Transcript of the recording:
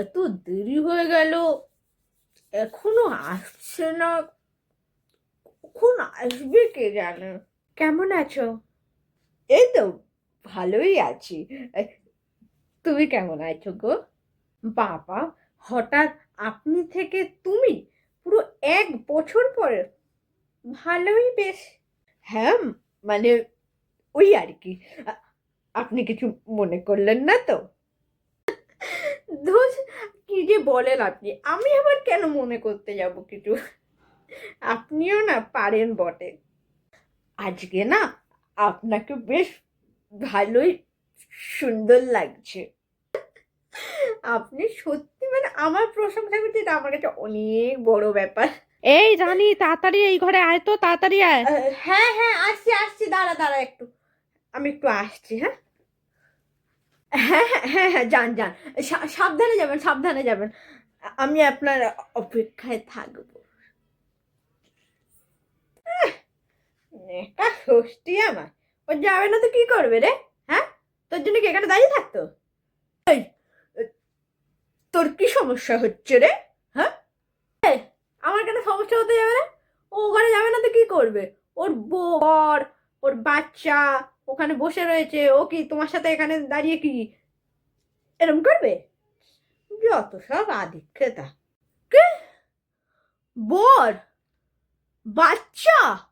এত দেরি হয়ে গেল, এখনো আসছে না। কখন আসবে কে জানে। কেমন আছো? এই তো ভালোই আছি। এ, তুমি কেমন আছো গো? বাবা, হঠাৎ আপনি থেকে তুমি, পুরো 1 বছর পরে। ভালোই বেশ। হ্যাঁ, মানে ওই আর কি। আ- আপনি কিছু মনে করলেন না তো? ধুস, কি যে বলেন আপনি, আমি আবার কেন মনে করতে যাব কিছু। আপনিও না পারেন বটে। আজকে না আপনাকে বেশ ভালোই সুন্দর লাগছে। আপনি সত্যি মানে আমার প্রশংসা করতে, এটা আমার কাছে অনেক বড় ব্যাপার। এই জানি, তাড়াতাড়ি এই ঘরে আয় তো, তাড়াতাড়ি আয়। হ্যাঁ হ্যাঁ, আসছি আসছি, দাঁড়া দাঁড়া একটু, আমি একটু আসছি। হ্যাঁ হ্যাঁ হ্যাঁ হ্যাঁ হ্যাঁ, যান যান, সাবধানে যাবেন, সাবধানে যাবেন। আমি আপনার অপেক্ষায় থাকবো। একটা ষষ্ঠী আমার, ও যাবে না তো কি করবে রে? হ্যাঁ, তোর জন্য কি এখানে দাঁড়িয়ে থাকতো? এই, তোর কি সমস্যা হচ্ছে রে? হ্যাঁ, আমার কেন সমস্যা হতে যাবে না? ও ওখানে যাবে না তো কি করবে? ওর বর, ওর বাচ্চা ওখানে বসে রয়েছে, ও কি তোমার সাথে এখানে দাঁড়িয়ে কি এরম করবে? যত সব আদিক্ষেতা। কে? বর, বাচ্চা?